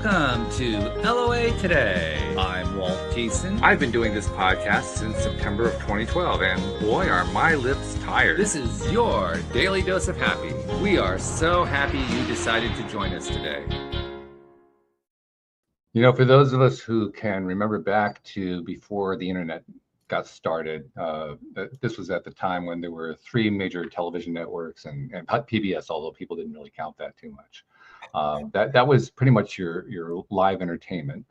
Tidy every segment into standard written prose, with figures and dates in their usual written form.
Welcome to LOA Today. I'm Walt Jason. I've been doing this podcast since September of 2012, and boy, are my lips tired. This is your daily dose of happy. We are so happy you decided to join us today. You know, for those of us who can remember back to before the internet got started, this was at the time when there were three major television networks and PBS, although people didn't really count that too much. That was pretty much your live entertainment.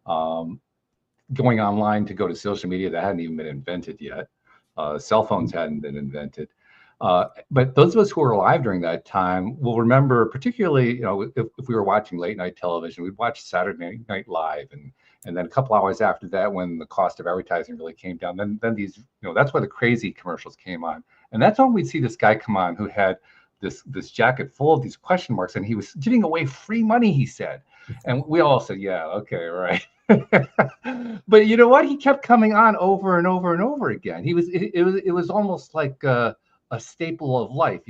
Going online to go to social media, that hadn't even been invented yet. Cell phones hadn't been invented. But those of us who were alive during that time will remember, particularly, if we were watching late night television, we'd watch Saturday Night Live, and then a couple hours after that, when the cost of advertising really came down, then these, that's where the crazy commercials came on, and that's when we'd see this guy come on who had this jacket full of these question marks, and he was giving away free money, he said, and we all said, yeah, okay, right. But you know what? He kept coming on over and over and over again. It was almost like a staple of life.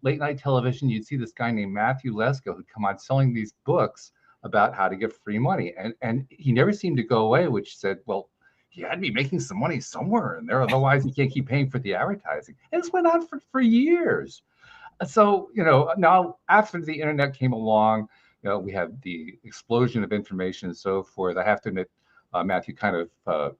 Late night television, you'd see this guy named Matthew Lesko who'd come on selling these books about how to get free money, and he never seemed to go away, which said, well, he had to be making some money somewhere in there, otherwise he can't keep paying for the advertising. And this went on for years. So, now after the internet came along, we had the explosion of information and so forth. I have to admit, Matthew kind of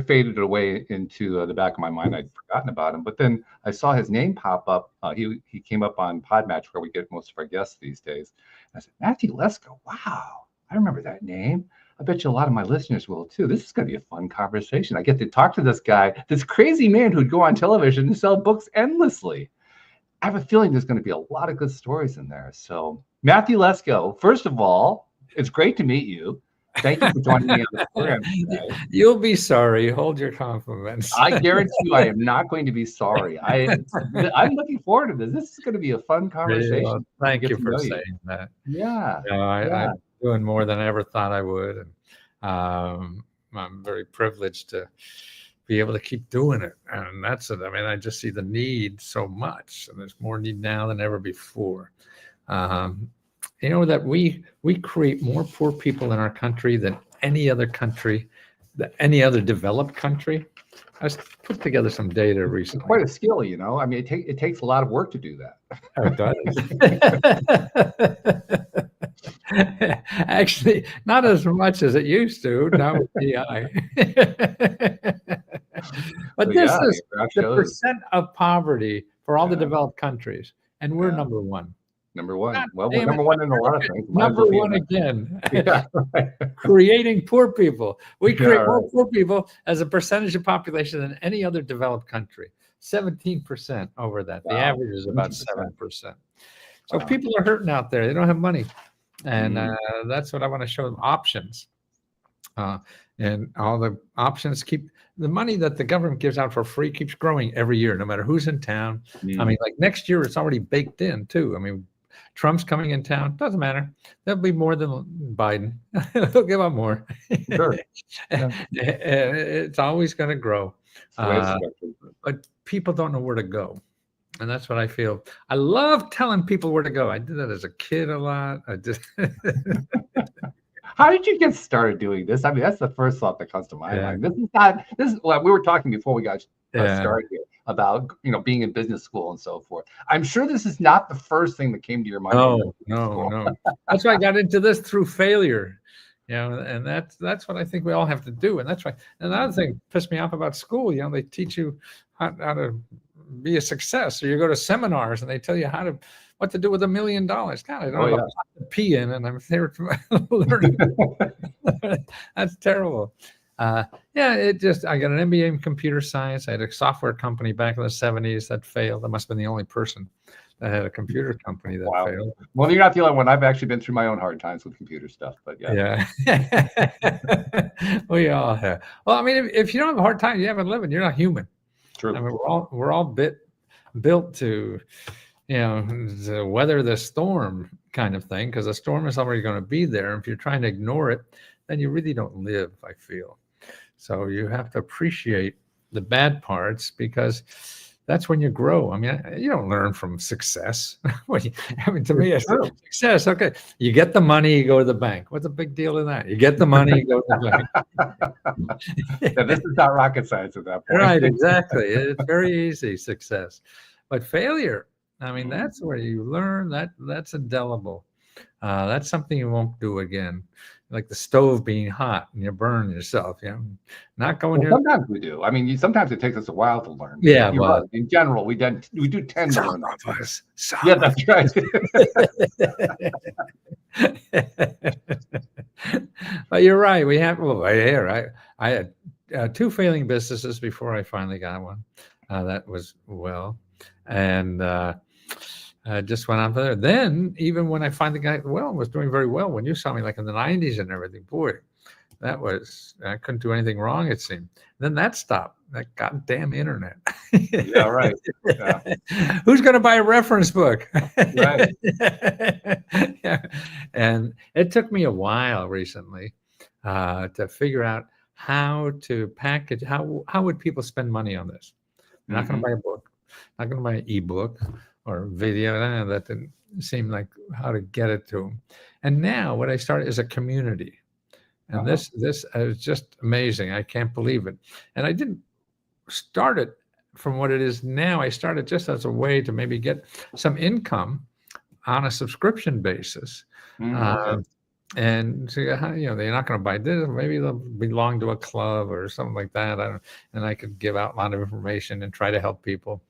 faded away into the back of my mind. I'd forgotten about him, but then I saw his name pop up. He came up on Podmatch, where we get most of our guests these days. And I said, Matthew Lesko, wow, I remember that name. I bet you a lot of my listeners will too. This is going to be a fun conversation. I get to talk to this guy, this crazy man who'd go on television and sell books endlessly. I have a feeling there's going to be a lot of good stories in there. So, Matthew Lesko, first of all, it's great to meet you. Thank you for joining me on the program today. You'll be sorry. Hold your compliments. I guarantee you I am not going to be sorry. I'm looking forward to this. This is going to be a fun conversation. Well, thank you for saying that. Yeah. I'm doing more than I ever thought I would. And I'm very privileged to be able to keep doing it. And that's it. I mean, I just see the need so much, and there's more need now than ever before. That we create more poor people in our country than any other country, any other developed country. I just put together some data recently. It's quite a skill, I mean, it takes a lot of work to do that. It does. Actually, not as much as it used to, now with AI. But this is the percent of poverty for all the developed countries, and we're number one. Number one. Well, we're number one in a lot of things. Number one again. Yeah, right. Creating poor people. We create more poor people as a percentage of population than any other developed country. 17% over that. The average is about 7%. So people are hurting out there. They don't have money. And that's what I want to show them, options. And all the options keep the money that the government gives out for free keeps growing every year, no matter who's in town. I mean, like next year, it's already baked in too. I mean, Trump's coming in town. Doesn't matter. There'll be more than Biden. He'll give up more. Sure. Yeah. It's always going to grow. But people don't know where to go. And that's what I feel. I love telling people where to go. I did that as a kid a lot. How did you get started doing this? I mean, that's the first thought that comes to my mind. This is well, we were talking before we got started here about, being in business school and so forth. I'm sure this is not the first thing that came to your mind. No. That's why I got into this through failure. And that's what I think we all have to do. And that's why. Another thing pissed me off about school, they teach you how to be a success. Or you go to seminars and they tell you what to do with $1 million. God, I don't know what to pee in, and I'm there to learn. That's terrible. I got an MBA in computer science. I had a software company back in the 70s that failed. I must have been the only person that had a computer company that failed. Well, you're not the only one. I've actually been through my own hard times with computer stuff, but yeah. We all have. Well, I mean, if you don't have a hard time, you haven't lived. You're not human. True. I mean, we're all built to, to weather the storm kind of thing, because the storm is already going to be there. If you're trying to ignore it, then you really don't live, I feel. So you have to appreciate the bad parts, because that's when you grow. I mean, you don't learn from success. I mean, to me, it's true. success. Okay, you get the money, you go to the bank. What's the big deal in that? You get the money, you go to the bank. Yeah, this is not rocket science at that point. Right, exactly. It's very easy, success. But failure, I mean, that's where you learn. That's indelible. That's something you won't do again. Like the stove being hot and you burn yourself. Not going here. Sometimes we do. I mean, sometimes it takes us a while to learn. Yeah, You're well, right. In general, we do tend to learn. Some of us. Yeah, that's right. But you're right. We have. Well, I had 2 failing businesses before I finally got one. That was well, and I just went on there. Then, even when I finally got well, was doing very well. When you saw me, like in the '90s and everything, boy, I couldn't do anything wrong. It seemed. Then that stopped. That goddamn internet. Yeah, right. Yeah. Who's going to buy a reference book? Right. Yeah. And it took me a while recently to figure out how to package. How would people spend money on this? They're not going to buy a book. Not going to buy an ebook or video. That didn't seem like how to get it to them. And now what I started is a community. And this is just amazing. I can't believe it. And I didn't start it from what it is now. I started just as a way to maybe get some income on a subscription basis. And so, they're not going to buy this. Maybe they'll belong to a club or something like that. And I could give out a lot of information and try to help people.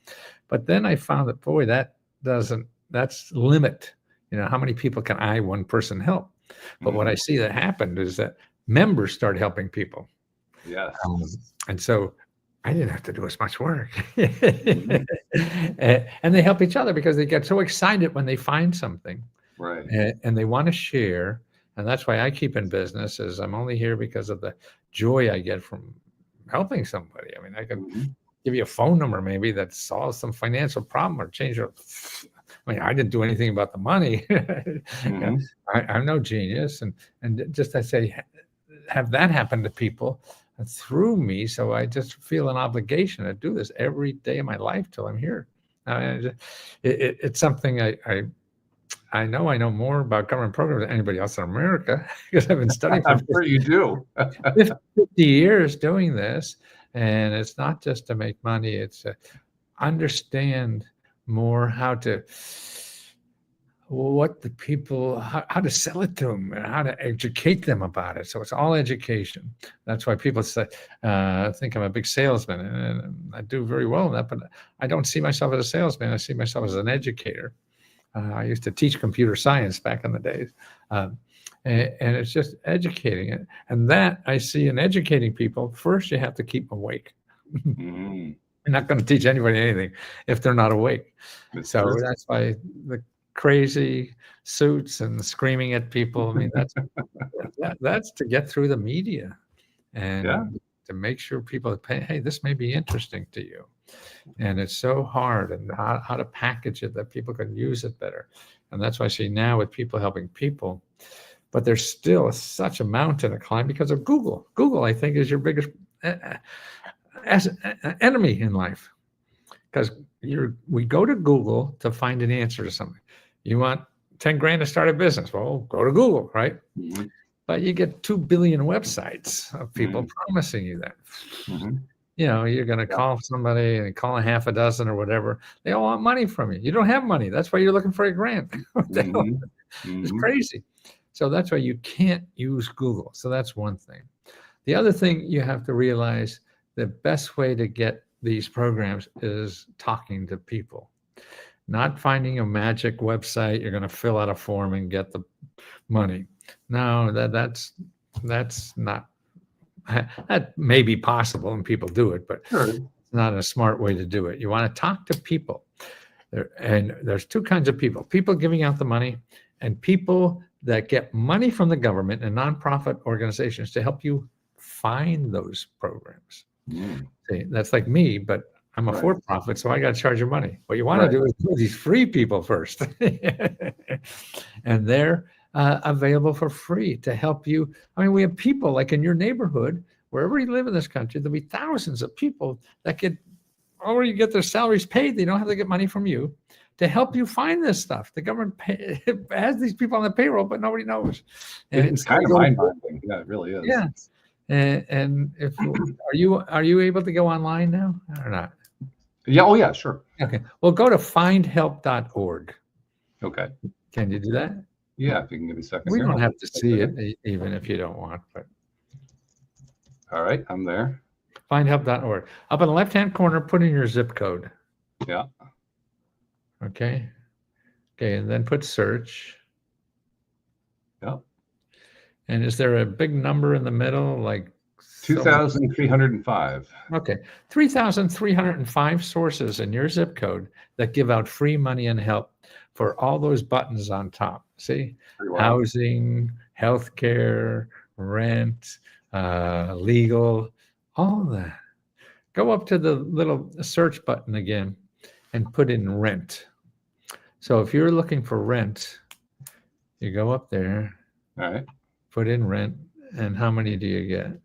But then I found that, boy, that's limit. How many people can one person help? But what I see that happened is that members start helping people. Yes. And so I didn't have to do as much work. And they help each other because they get so excited when they find something. Right. And they want to share. And that's why I keep in business, is I'm only here because of the joy I get from helping somebody. I mean, I could give you a phone number maybe that solves some financial problem or change your. I mean, I didn't do anything about the money. I'm no genius, and just I say, have that happen to people through me. So I just feel an obligation to do this every day of my life till I'm here. It's something I know more about government programs than anybody else in America because I've been studying. I'm sure you do. 50 years doing this, and it's not just to make money; it's to understand more how to how to sell it to them and how to educate them about it. So it's all education. That's why people say, think I'm a big salesman, and I do very well in that, but I don't see myself as a salesman. I see myself as an educator. I used to teach computer science back in the days. And it's just educating it. And that I see in educating people, first you have to keep them awake. You're not going to teach anybody anything if they're not awake. That's why the crazy suits and screaming at people. I mean, that's to get through the media and to make sure people pay, hey, this may be interesting to you. And it's so hard, and how to package it that people can use it better. And that's why I see now with people helping people, but there's still such a mountain to climb because of Google. Google, I think, is your biggest enemy in life, because we go to Google to find an answer to something. You want 10 grand to start a business? Well, go to Google, right? But you get 2 billion websites of people promising you that. You're going to call somebody and call a half a dozen or whatever. They all want money from you. You don't have money. That's why you're looking for a grant. It's crazy. So that's why you can't use Google. So that's one thing. The other thing you have to realize, the best way to get these programs is talking to people, not finding a magic website. You're going to fill out a form and get the money. No, that's not. That may be possible and people do it, but it's not a smart way to do it. You want to talk to people. And there's 2 kinds of people giving out the money and people that get money from the government and nonprofit organizations to help you find those programs. See, that's like me, but I'm a for-profit, so I got to charge you money. What you want to do is do these free people first. And they're available for free to help you. I mean, we have people like in your neighborhood, wherever you live in this country, there'll be thousands of people that get already get their salaries paid. They don't have to get money from you to help you find this stuff. The government has these people on the payroll, but nobody knows. And It's kind of mind-boggling. Yeah, it really is. Yeah. And if are you able to go online now or not? Yeah. Oh, yeah. Sure. Okay. Well, go to findhelp.org. Okay. Can you do that? Yeah. If you can give me a second. We here. don't have to see it, even if you don't want. But All right. I'm there. findhelp.org. Up in the left-hand corner, put in your zip code. Yeah. Okay. Okay. And then put search. Yeah. And is there a big number in the middle, like 2,305? Okay, 3,305 sources in your zip code that give out free money and help for all those buttons on top. See, housing, healthcare, rent, legal, all of that. Go up to the little search button again and put in rent. So if you're looking for rent, you go up there. All right. Put in rent, and how many do you get?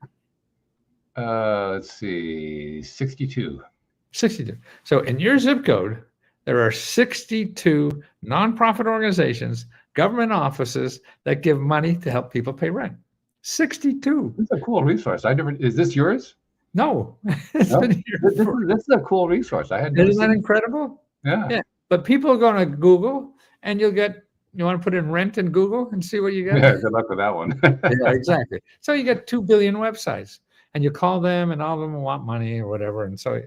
Let's see, 62. 62. So in your zip code, there are 62 nonprofit organizations, government offices that give money to help people pay rent. 62. This is a cool resource. Is this yours? No. It's No? been here This is a cool resource. Isn't that incredible? Yeah. Yeah. But people are going to Google, and you want to put in rent in Google and see what you get? Yeah, good luck with that one. Yeah, exactly. So you get 2 billion websites, and you call them, and all of them want money or whatever. And so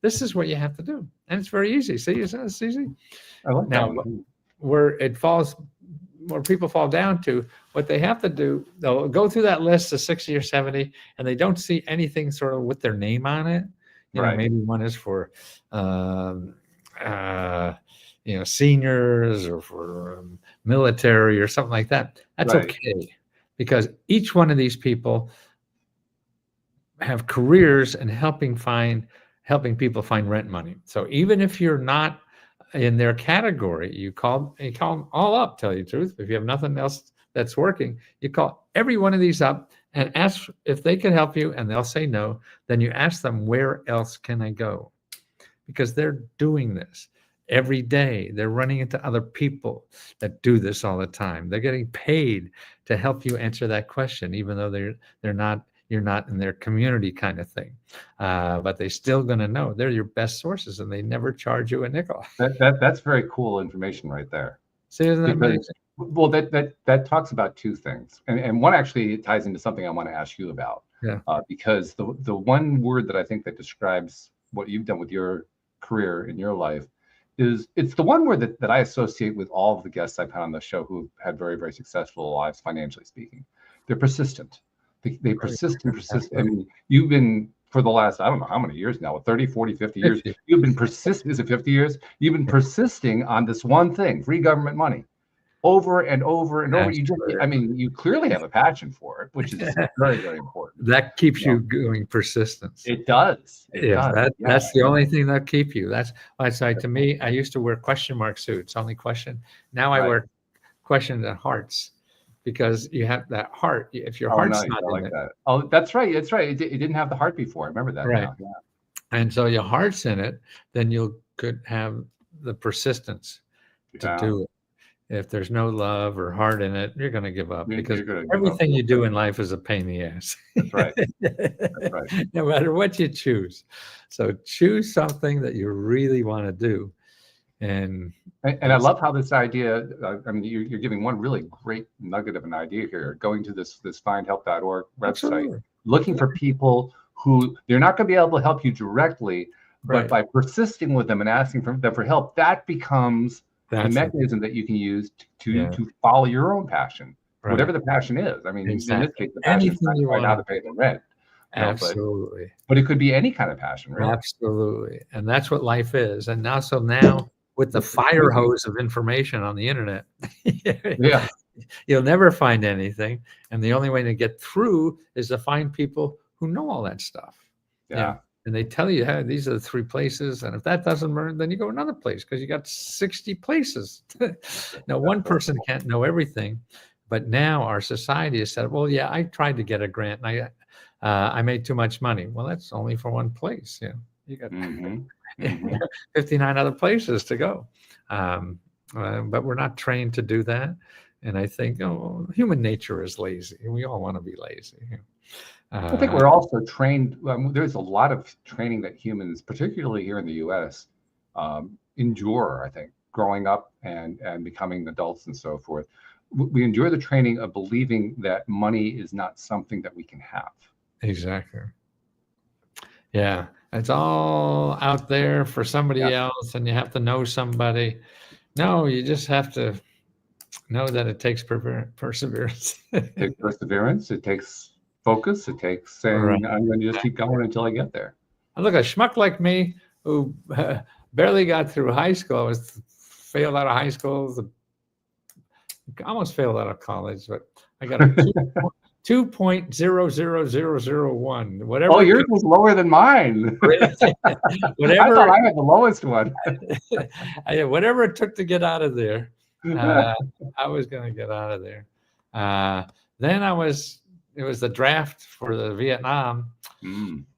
this is what you have to do. And it's very easy. See, it's easy. I like Now, that. where people fall down to, what they have to do, they'll go through that list of 60 or 70, and they don't see anything sort of with their name on it. You know, Right. maybe one is for seniors or for military or something like that. That's Right. okay, because each one of these people have careers in helping people find rent money. So even if you're not in their category, you call them all up, tell you the truth. If you have nothing else that's working, you call every one of these up and ask if they can help you, and they'll say no. Then you ask them, where else can I go? Because they're doing this every day. They're running into other people that do this all the time. They're getting paid to help you answer that question, even though you're not in their community kind of thing. But they're still going to know they're your best sources, and they never charge you a nickel. That's very cool information right there. See, isn't that amazing? Well, that talks about two things, and one actually ties into something I want to ask you about. Yeah. Because the one word that I think that describes what you've done with your career in your life it's the one word that I associate with all of the guests I've had on the show who had very, very successful lives, financially speaking. They're persistent. They persist and persist. I mean, you've been, for the last, I don't know how many years now, 30, 40, 50 years, 50. you've been persisting. Is it 50 years? You've been persisting on this one thing, free government money, over and over and over. You clearly have a passion for it, which is very, very important. That keeps you going, persistence. It does. That's the only thing that keep you. That's why I say, to me, I used to wear question mark suits, only question. Now I wear question and hearts, because you have that heart. If your heart's not in it. That. Oh, that's right. That's right. It didn't have the heart before. I remember that. Right. Now. Yeah. And so your heart's in it, then you could have the persistence to do it. If there's no love or heart in it, you're going to give up, because everything you do in life is a pain in the ass. That's right. That's right. No matter what you choose. So choose something that you really want to do. And I love how this idea, I mean, you're giving one really great nugget of an idea here, going to this findhelp.org website, Absolutely. Looking for people who they're not going to be able to help you directly, but by persisting with them and asking them for help, that becomes the mechanism that you can use to follow your own passion, whatever the passion is. I mean, in this case, the passion is not how to pay the rent. Absolutely. But it could be any kind of passion, really. Absolutely. And that's what life is. And now with the fire hose of information on the internet, you'll never find anything. And the only way to get through is to find people who know all that stuff. Yeah. And they tell you, hey, these are the 3 places. And if that doesn't burn, then you go another place, because you got 60 places. Now, one person can't know everything. But now our society has said, well, yeah, I tried to get a grant and I made too much money. Well, that's only for one place. You got Mm-hmm. 59 other places to go. But we're not trained to do that. And I think human nature is lazy. We all want to be lazy. I think we're also trained. There's a lot of training that humans, particularly here in the U.S., endure. I think growing up and becoming adults and so forth, we endure the training of believing that money is not something that we can have. Exactly. Yeah, it's all out there for somebody else, and you have to know somebody. No, you just have to know that it takes perseverance. It takes perseverance. It takes focus. It takes saying, Right. I'm going to just keep going until I get there. Look, a schmuck like me who barely got through high school, was failed out of high school, almost failed out of college, but I got a 2.00001. Whatever. Oh, yours was lower than mine. Whatever. I thought I had the lowest one. Whatever it took to get out of there, I was going to get out of there. Then it was the draft for the Vietnam.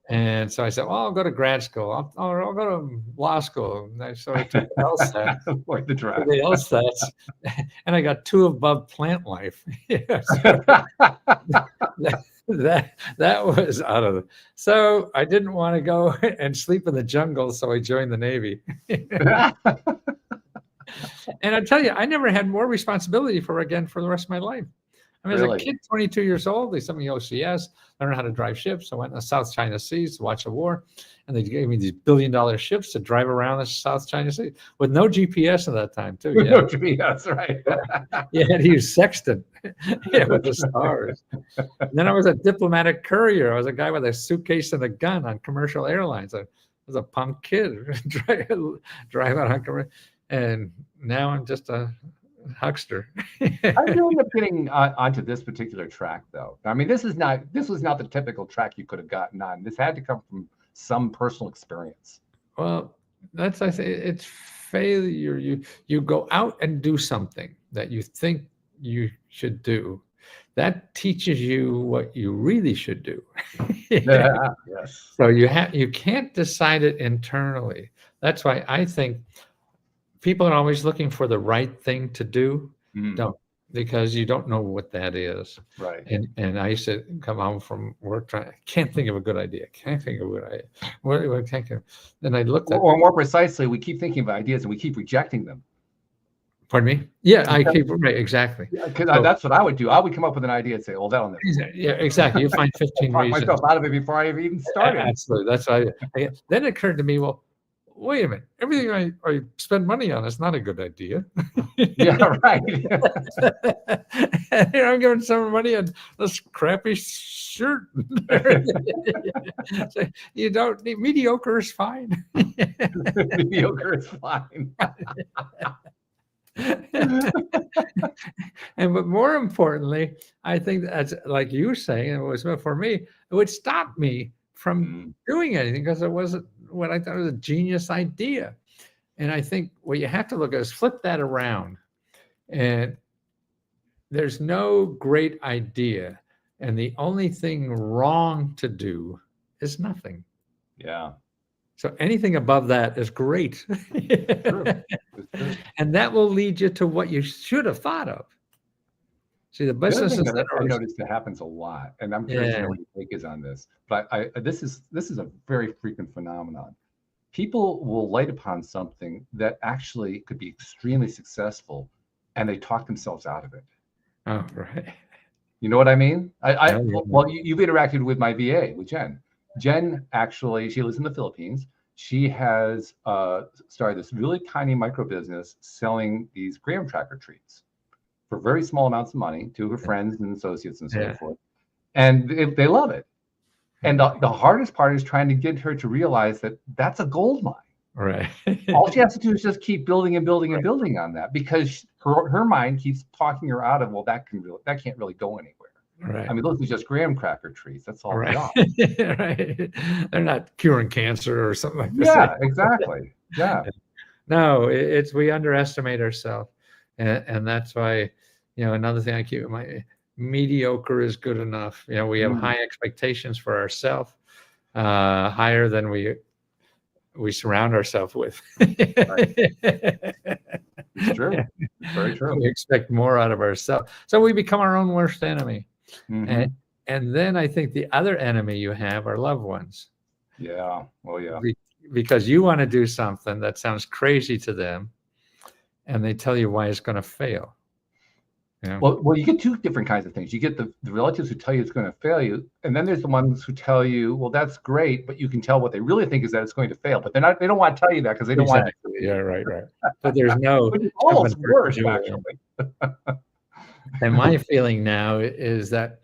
And so I said, well, I'll go to grad school. I'll go to law school. And so I took the LSAT. For the draft. The LSATs, and I got 2 above plant life. that was out of it. So I didn't want to go and sleep in the jungle, so I joined the Navy. And I tell you, I never had more responsibility for the rest of my life. I mean, Really? as a kid, 22 years old, they sent me OCS, learned how to drive ships. I went in the South China Seas to watch the war, and they gave me these billion-dollar ships to drive around the South China Sea with no GPS at that time, too. No GPS, right? You had to use sextant with the stars. And then I was a diplomatic courier. I was a guy with a suitcase and a gun on commercial airlines. I was a punk kid driving on commercial, and now I'm just a huckster. How did you end up getting onto this particular track, though? I mean, this was not the typical track you could have gotten on. This had to come from some personal experience. Well, I say it's failure. You go out and do something that you think you should do. That teaches you what you really should do. Yes. So you can't decide it internally. That's why I think people are always looking for the right thing to do. Don't, because you don't know what that is. Right. And I used to come home from work I can't think of a good idea. Can't think of a good idea. What can't of? Then I looked at, or more precisely, we keep thinking of ideas and we keep rejecting them. Pardon me? Yeah, I keep right, exactly. Because that's what I would do. I would come up with an idea and say, "Well, that'll never." Yeah, exactly. You find 15 reasons. Myself out of it before I even started. Absolutely. That's why. Then it occurred to me, well, wait a minute. Everything I spend money on is not a good idea. Yeah, right. I'm giving some money on this crappy shirt. So you don't need mediocre is fine. Mediocre is fine. But more importantly, I think that's like you were saying, it was for me, it would stop me from doing anything because it wasn't what I thought was a genius idea. And I think what you have to look at is flip that around. And there's no great idea. And the only thing wrong to do is nothing. Yeah. So anything above that is great. True. And that will lead you to what you should have thought of. See, the businesses that I noticed that happens a lot, and I'm curious to know what your take is on this. But this is a very frequent phenomenon. People will light upon something that actually could be extremely successful, and they talk themselves out of it. Oh, right. You know what I mean? Well, you've interacted with my VA, with Jen. Jen actually, she lives in the Philippines. She has started this really tiny micro business selling these graham cracker treats for very small amounts of money to her friends and associates and so forth. And they love it. And the hardest part is trying to get her to realize that that's a gold mine. Right. All she has to do is just keep building and building and building on that, because her mind keeps talking her out of, well, that can't really go anywhere. Right. I mean, those are just graham cracker trees. That's all they are. Right. They're not curing cancer or something like this. Yeah, exactly. Yeah. No, it's we underestimate ourselves. And that's why, another thing I keep in mind, mediocre is good enough. We have high expectations for ourselves, higher than we we surround ourselves with. Right. It's true. It's very true. We expect more out of ourselves. So we become our own worst enemy. Mm-hmm. And then I think the other enemy you have are loved ones. Yeah. Well, yeah. Because you want to do something that sounds crazy to them, and they tell you why it's going to fail. Yeah. Well, you get two different kinds of things. You get the relatives who tell you it's going to fail you, and then there's the ones who tell you, well, that's great, but you can tell what they really think is that it's going to fail. But they don't want to tell you that because they don't want to. Yeah, right. But there's no. Which is almost worse, actually. And my feeling now is that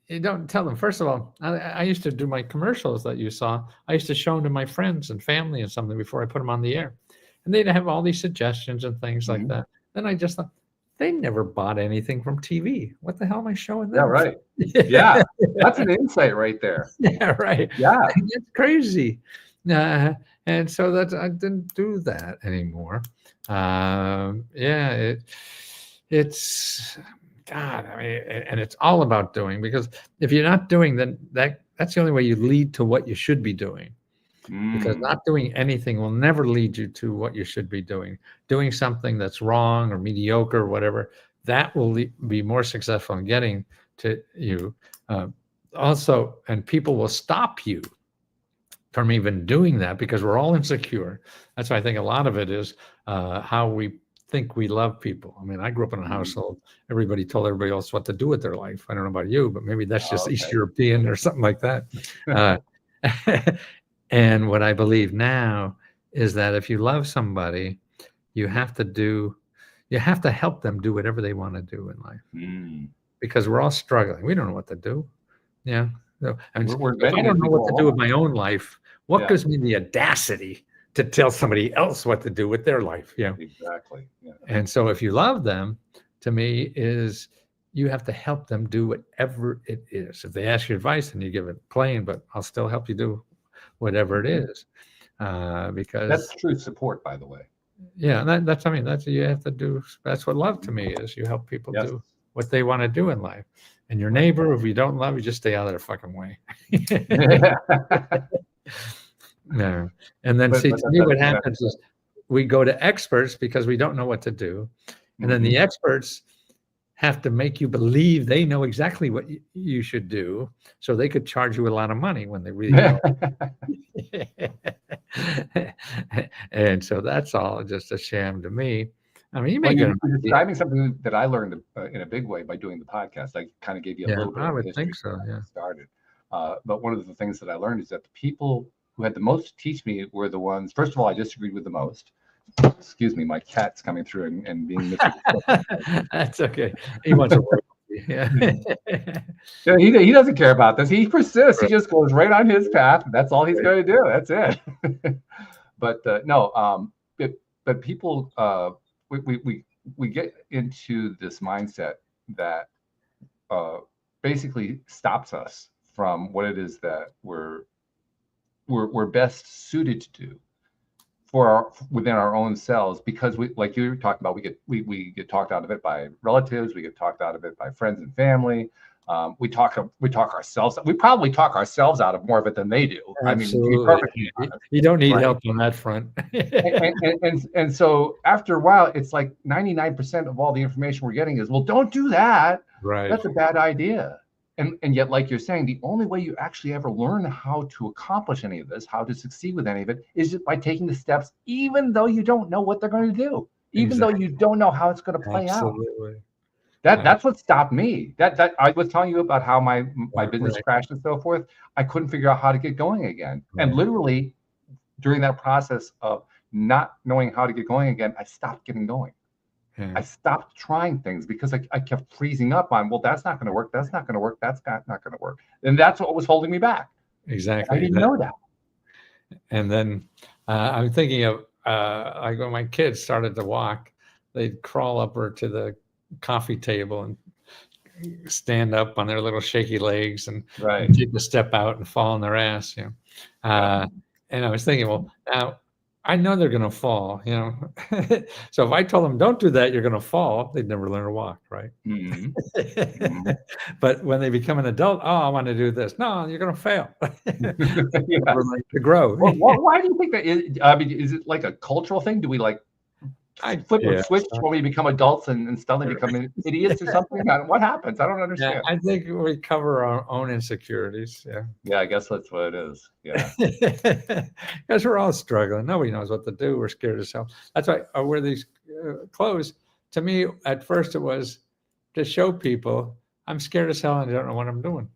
you don't tell them. First of all, I used to do my commercials that you saw. I used to show them to my friends and family and something before I put them on the air. And they'd have all these suggestions and things like that. Then I just thought, they never bought anything from TV. What the hell am I showing them? Yeah, right. Yeah, that's an insight right there. Yeah, right. Yeah. It's crazy. And so I didn't do that anymore. It's God, I mean, and it's all about doing, because if you're not doing, then that's the only way you lead to what you should be doing. Because not doing anything will never lead you to what you should be doing. Doing something that's wrong or mediocre or whatever, that will be more successful in getting to you. Also, and people will stop you from even doing that because we're all insecure. That's why I think a lot of it is how we think we love people. I mean, I grew up in a household, everybody told everybody else what to do with their life. I don't know about you, but maybe that's just East European or something like that. And what I believe now is that if you love somebody, you have to help them do whatever they want to do in life. Because we're all struggling. We don't know what to do. Yeah. So, and if I don't know what to do with my own life, what gives me the audacity to tell somebody else what to do with their life? Yeah. Exactly. Yeah. And so if you love them, to me, is you have to help them do whatever it is. If they ask you advice, then you give it plain, but I'll still help you do whatever it is, because that's true support, by the way. Yeah, that's you have to do. That's what love to me is. You help people do what they want to do in life. And your neighbor, if you don't love, you just stay out of their fucking way. Yeah. And then to me, what happens is we go to experts because we don't know what to do, and then the experts have to make you believe they know exactly what you should do, so they could charge you a lot of money when they really don't. And so that's all just a sham to me. I mean, you're describing something that I learned in a big way by doing the podcast. I kind of gave you a little bit of history. I would think so, yeah. Started. But one of the things that I learned is that the people who had the most to teach me were the ones, first of all, I disagreed with the most. Excuse me, my cat's coming through and being miserable. That's okay. He wants to work. Yeah. Yeah, he doesn't care about this. He persists. He just goes right on his path. That's all he's going to do. That's it. But but people, we get into this mindset that basically stops us from what it is that we're best suited to do within our own selves, because we, like you were talking about, we get talked out of it by relatives, we get talked out of it by friends and family. We talk ourselves. We probably talk ourselves out of more of it than they do. Absolutely. I mean, you don't need help on that front. and so after a while, it's like 99% of all the information we're getting is, well, don't do that. Right. That's a bad idea. And yet, like you're saying, the only way you actually ever learn how to accomplish any of this, how to succeed with any of it, is just by taking the steps, even though you don't know what they're going to do, even though you don't know how it's going to play out. That's what stopped me. That I was telling you about how my business crashed and so forth. I couldn't figure out how to get going again. And literally, during that process of not knowing how to get going again, I stopped getting going. I stopped trying things because I kept freezing up on, well, that's not going to work. That's not going to work. That's not going to work. And that's what was holding me back. Exactly. I didn't know that. And then I'm thinking of like when my kids started to walk, they'd crawl upward to the coffee table and stand up on their little shaky legs and take a step out and fall on their ass. And I was thinking, well, now I know they're going to fall, you know. So if I told them, don't do that, you're going to fall, they'd never learn to walk, right? Mhm. Mhm. But when they become an adult, oh, I want to do this. No, you're going to fail. Yeah. Never learn to grow. Why do you think that is? I mean, is it like a cultural thing? Do we like flip a Yeah. switch when we become adults and suddenly become idiots or something? What happens? I don't Yeah, understand. I think we cover our own insecurities. Yeah. Yeah, I guess that's what it is. Yeah. Because we're all struggling. Nobody knows what to do. We're scared as hell. That's why I wear these clothes. To me, at first, it was to show people I'm scared as hell and I don't know what I'm doing.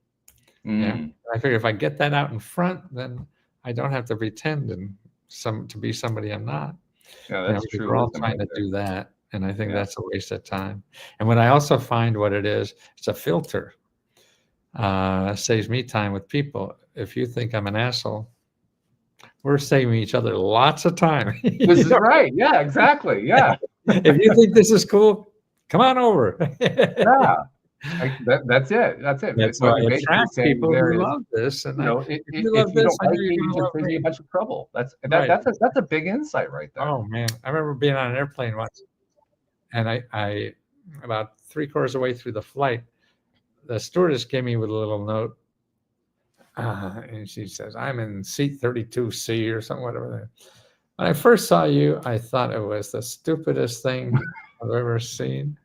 Yeah. Mm. I figure if I get that out in front, then I don't have to pretend to be somebody I'm not. Yeah, You know, that's because true. we're all wisdom trying right to there. do that. And I think Yeah. that's a waste of time. And what I also find what it is, it's a filter. Saves me time with people. If you think I'm an asshole, we're saving each other lots of time. This is right. Yeah, exactly. Yeah. If you think this is cool, come on over. Yeah. That's it. That's it. That's What why I you're basically attract saying people there who is, love this. And you know, if you love if you this, don't I know like you're me, you going to should love save me me. a bunch of trouble. That's Right. that's a big insight right there. Oh man, I remember being on an airplane once, and I about 3/4 of the way through the flight, the stewardess came me with a little note, and she says, "I'm in seat 32C or something, whatever." When I first saw you, I thought it was the stupidest thing I've ever seen,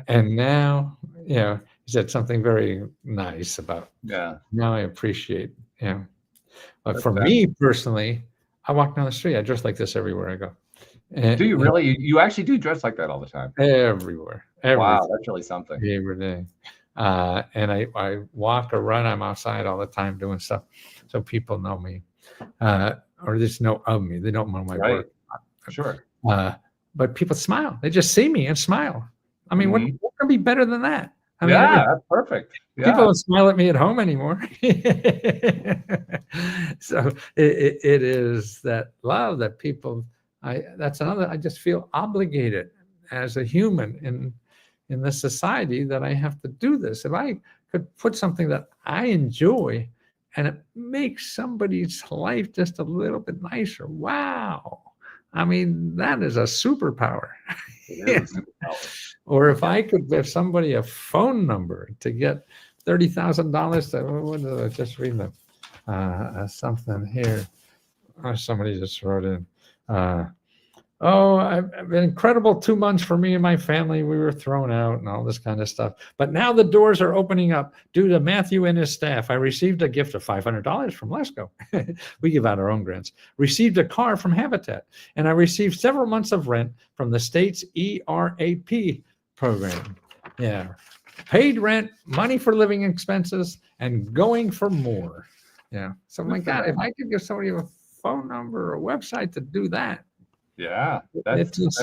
and now, you know, he said something very nice about. Yeah. Now I appreciate, you know. But That's for that. me personally, I walk down the street. I dress like this everywhere I go. And, Do you really? You actually do dress like that all the time? everywhere, Wow, that's really something. every day. And I walk or run. I'm outside all the time doing stuff, so people know me, or just know of me. They don't know my Right. work. Sure. But people smile. They just see me and smile. I mean, Mhm. what can be better than that? I mean, Yeah, that's perfect. people Yeah. don't smile at me at home anymore. So it is that love that people. That's another. I just feel obligated as a human in this society that I have to do this. If I could put something that I enjoy and it makes somebody's life just a little bit nicer, wow. I mean, that is a superpower. It is a superpower. Or if I could give somebody a phone number to get $30,000 to, what did I just read them? Something here. Oh, somebody just wrote in. I've been incredible 2 months for me and my family. We were thrown out and all this kind of stuff. But now the doors are opening up due to Matthew and his staff. I received a gift of $500 from Lesko. We give out our own grants. Received a car from Habitat. And I received several months of rent from the state's ERAP program. Yeah. Paid rent, money for living expenses, and going for more. Yeah. So my God, if I could give somebody a phone number or a website to do that. Yeah. It's just,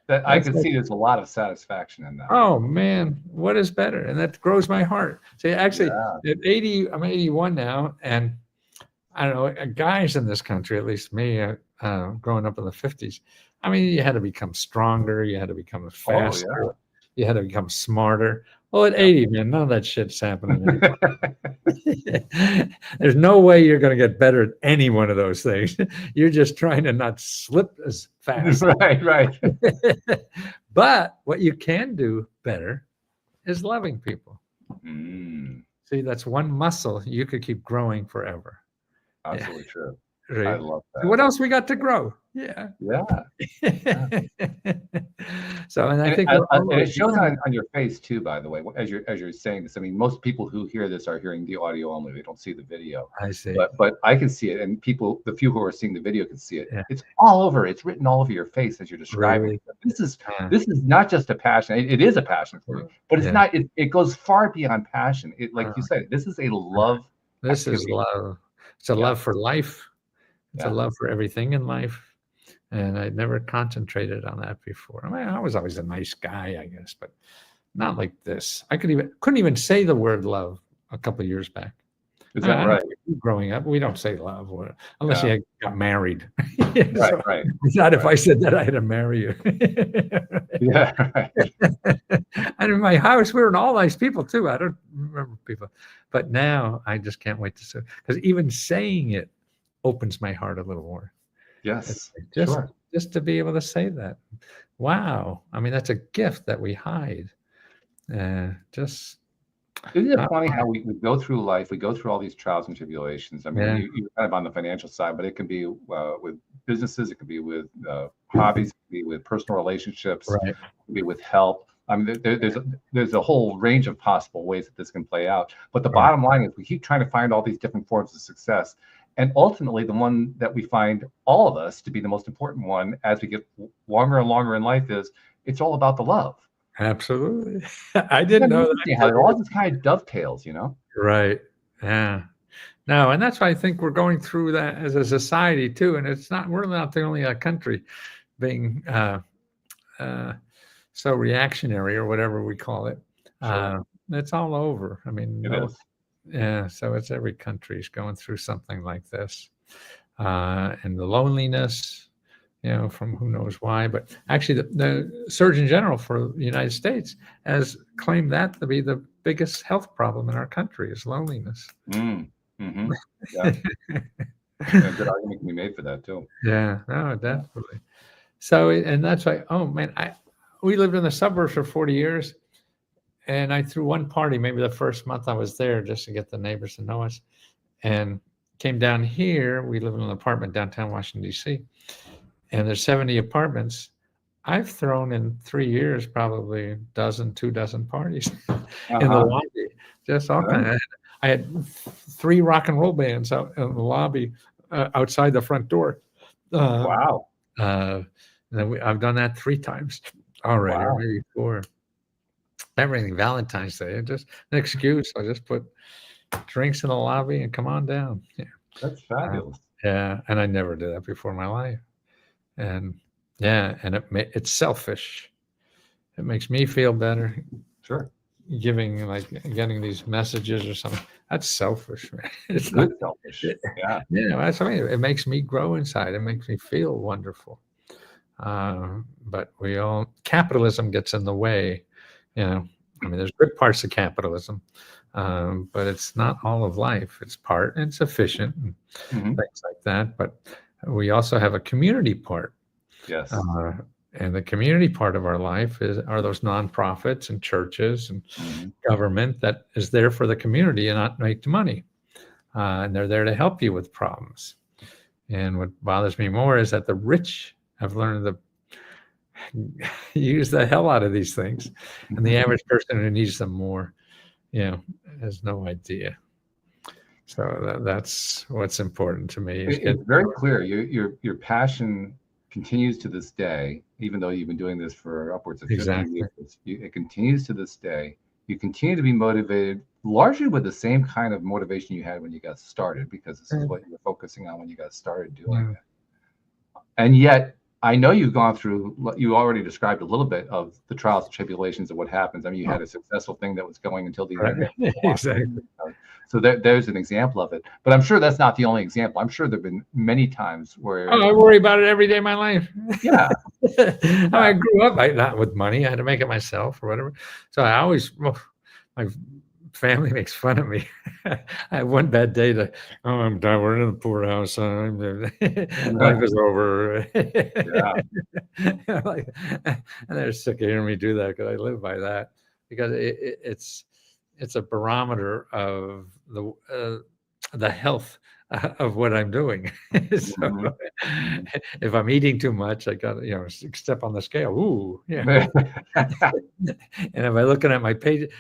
That I that's can like, see there's a lot of satisfaction in that. oh man, what is better? And that grows my heart. See, actually, Yeah. at 80, I'm 81 now, and I don't know, guys in this country, at least me, growing up in the 50s, I mean, you had to become stronger, you had to become faster, you had to become smarter. Well, at 80, man, none of that shit's happening anymore. There's no way you're going to get better at any one of those things. You're just trying to not slip as fast. Right. But what you can do better is loving people. Mm, See, that's one muscle you could keep growing forever. absolutely true. Right? I love that. What else we got to grow? Yeah. Yeah. So, and I think and it shows on your face too, by the way, as you're saying this. I mean, most people who hear this are hearing the audio only. They don't see the video. I see. But I can see it, and people, the few who are seeing the video can see it. Yeah. It's all over. It's written all over your face as you're describing it. This is not just a passion. It is a passion for you, but it's not. It goes far beyond passion. It, like you said, this is a love. This is love. It's a love for life. It's a Yeah. love for everything in life. And I'd never concentrated on that before. I mean, I was always a nice guy, I guess, but not like this. I couldn't even say the word love a couple of years back. Is that right? Growing up, we don't say love unless you got married. Right. Not if I said that I had to marry you. Yeah. Right. And in my house, we were all nice people too. I don't remember people, but now I just can't wait to say, because even saying it opens my heart a little more. Yes. Just Sure. just to be able to say that. Wow. I mean, that's a gift that we hide. Just Isn't it not funny how mine. we go through life, we go through all these trials and tribulations. I mean, Yeah. you're kind of on the financial side, but it can be with businesses, it can be with hobbies, it can be with personal relationships, Right. it can be with health. I mean, there's a whole range of possible ways that this can play out. But the Right. bottom line is we keep trying to find all these different forms of success. And ultimately, the one that we find all of us to be the most important one as we get longer and longer in life is it's all about the love. Absolutely. I Isn't didn't that know interesting how it that. all just kind of dovetails, you know? Right. Yeah. No, and that's why I think we're going through that as a society too. And we're not the only country being uh, so reactionary or whatever we call it. Sure. It's all over. I mean, It is. yeah. So it's every country's going through something like this, and the loneliness, from who knows why. But actually, the Surgeon General for the United States has claimed that to be the biggest health problem in our country is loneliness. Mm. Mm-hmm. Yeah. A good argument can be made for that too. Yeah, no, definitely. So, and that's why, oh man, we lived in the suburbs for 40 years. And I threw one party, maybe the first month I was there, just to get the neighbors to know us, and came down here. We live in an apartment downtown Washington, D.C., and there's 70 apartments. I've thrown in 3 years probably 2 dozen parties in the lobby. Just all kind of. I had 3 rock and roll bands out in the lobby outside the front door. Wow. I've done that 3 times already, or maybe 4. Everything, Valentine's Day, just an excuse. I just put drinks in the lobby and come on down. Yeah, That's fabulous. yeah, and I never did that before in my life. And yeah, and it's selfish. It makes me feel better. Sure. Getting these messages or something. That's selfish, man. It's Good not selfish. Yeah. Yeah, that's what I mean. It makes me grow inside. It makes me feel wonderful. But capitalism gets in the way. I mean, there's good parts of capitalism, but it's not all of life. It's efficient and things like that. But we also have a community part. Yes. And the community part of our life are those nonprofits and churches and government that is there for the community and not make the money. And they're there to help you with problems. And what bothers me more is that the rich have learned to use the hell out of these things, and the average person who needs them more, has no idea. So that's what's important to me. It's very clear. Your passion continues to this day, even though you've been doing this for upwards of 50 years. It continues to this day. You continue to be motivated largely with the same kind of motivation you had when you got started, because this is what you were focusing on when you got started doing it. And yet, I know you already described a little bit of the trials and tribulations of what happens. I mean, you had a successful thing that was going until the internet. Exactly. So there's an example of it. But I'm sure that's not the only example. I'm sure there have been many times where... I worry about it every day of my life. Yeah. I grew up not with money. I had to make it myself or whatever. So my family makes fun of me. I had one bad day I'm done. We're in the poorhouse. Life is over. And they're sick of hearing me do that because I live by that, because it's a barometer of the health of what I'm doing. So if I'm eating too much, I got to step on the scale. Ooh, yeah. And if I'm looking at my page,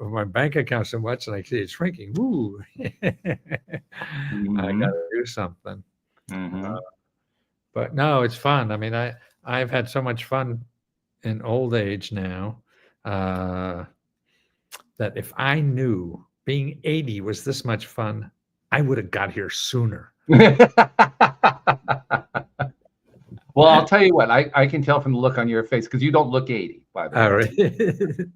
my bank account so much, and I see it shrinking, ooh, I got to do something. But no, it's fun. I mean, I've had so much fun in old age now that if I knew being 80 was this much fun, I would have got here sooner. Well, I'll tell you what, I can tell from the look on your face, because you don't look 80, by the way. All right.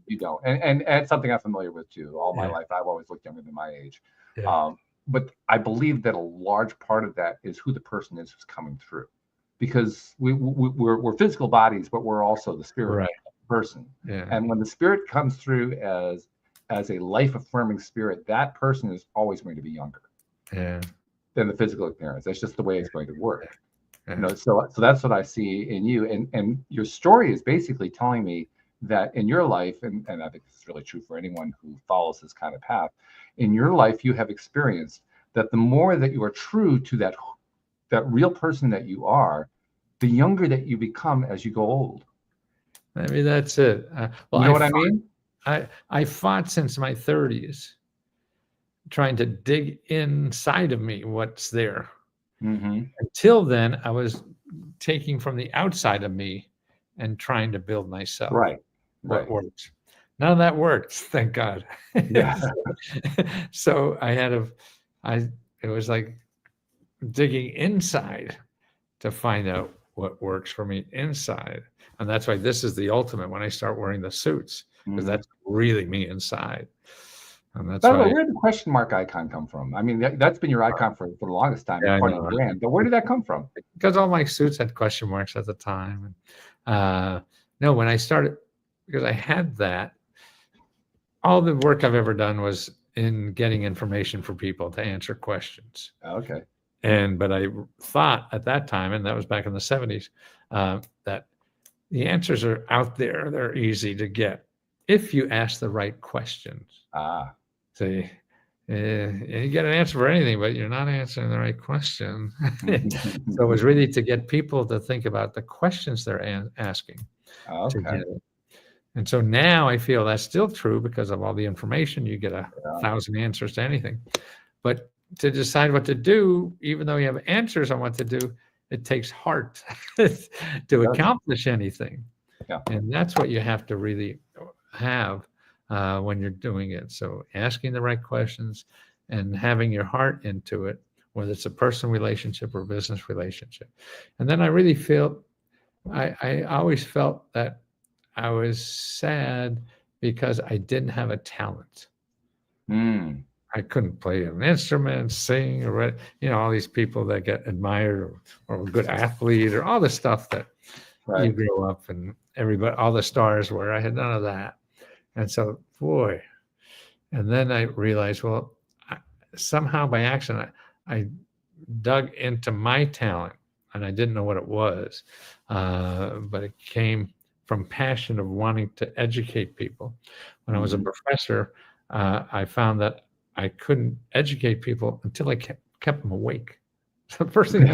You don't. And it's something I'm familiar with too. All my life, I've always looked younger than my age. Yeah. But I believe that a large part of that is who the person is who's coming through, because we're physical bodies, but we're also the spirit person. Yeah. And when the spirit comes through as a life-affirming spirit, that person is always going to be younger than the physical appearance. That's just the way it's going to work. So that's what I see in you, and your story is basically telling me that in your life, and I think this is really true for anyone who follows this kind of path, in your life you have experienced that the more that you are true to that real person that you are, the younger that you become as you go old. Maybe that's it. Well, you know what I mean? I fought since my 30s, trying to dig inside of me what's there. Mm-hmm. Until then, I was taking from the outside of me and trying to build myself. Right. What works. None of that worked, thank God. Yeah. So it was like digging inside to find out what works for me inside. And that's why this is the ultimate when I start wearing the suits, because that's really me inside. And that's why. Where did the question mark icon come from? I mean, that's been your icon for the longest time, part of your brand. But where did that come from? Because all my suits had question marks at the time. No, when I started, because I had that, all the work I've ever done was in getting information for people to answer questions. Okay. But I thought at that time, and that was back in the 70s, that the answers are out there. They're easy to get if you ask the right questions. So you get an answer for anything, but you're not answering the right question. So it was really to get people to think about the questions they're asking. Okay. And so now I feel that's still true because of all the information. You get 1,000 answers to anything. But to decide what to do, even though you have answers on what to do, it takes heart to accomplish anything. Yeah. And that's what you have to really have when you're doing it. So asking the right questions and having your heart into it, whether it's a personal relationship or business relationship. And then I really feel, I always felt that I was sad because I didn't have a talent. I couldn't play an instrument, sing, or all these people that get admired, or a good athlete, or all the stuff that you grow up and everybody, all the stars were. I had none of that, and so and then I realized, well, somehow by accident, I dug into my talent, and I didn't know what it was, but it came from passion of wanting to educate people. When I was a professor, I found that I couldn't educate people until I kept them awake. So the first thing,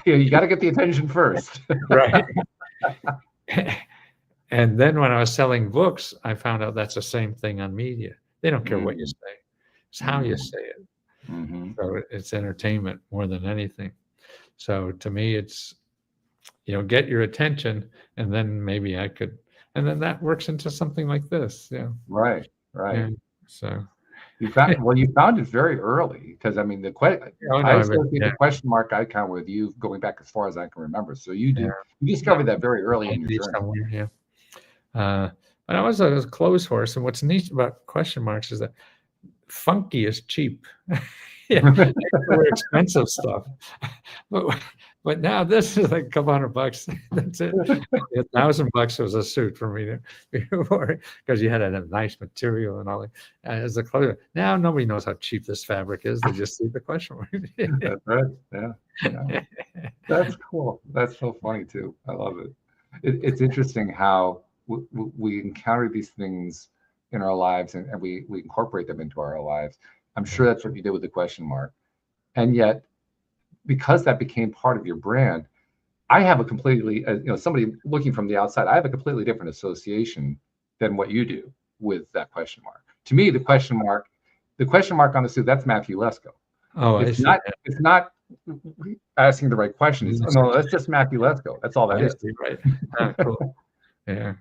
you got to get the attention first, right? And then when I was selling books, I found out that's the same thing on media. They don't care what you say; it's how you say it. So it's entertainment more than anything. So to me, it's get your attention, and then maybe I could, and then that works into something like this. Yeah. Right. And so. You found it very early, because I mean I associate the question mark icon with you going back as far as I can remember. So you discovered that very early in your journey. But I was a clothes horse, and what's neat about question marks is that funky is cheap. Very expensive stuff. But now this is like a couple $100. That's it. $1,000 was a suit for me before, because you had a nice material and all that. As a clothing, now nobody knows how cheap this fabric is. They just see the question mark. That's right. Yeah. That's cool. That's so funny too. I love it. It's interesting how we encounter these things in our lives, and we incorporate them into our lives. I'm sure that's what you did with the question mark. And yet, because that became part of your brand, I have a completely, somebody looking from the outside, I have a completely different association than what you do with that question mark. To me, the question mark on the suit, that's Matthew Lesko. It's not asking the right questions. No, that's just Matthew Lesko. That's all that is. Right. Cool. Yeah.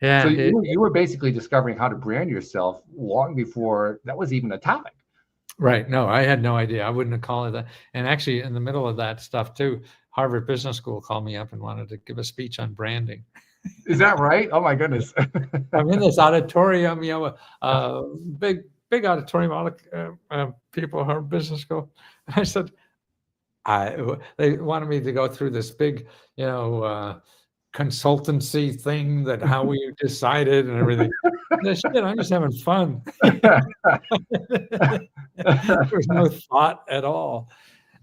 Yeah. So you were basically discovering how to brand yourself long before that was even a topic. Right. No, I had no idea. I wouldn't have called it that. And actually, in the middle of that stuff too, Harvard Business School called me up and wanted to give a speech on branding. Is that right? Oh my goodness. I'm in this auditorium, big auditorium, all the people, Harvard Business School. And I said, they wanted me to go through this big, consultancy thing, that how we decided and everything. I'm just having fun. There was no thought at all.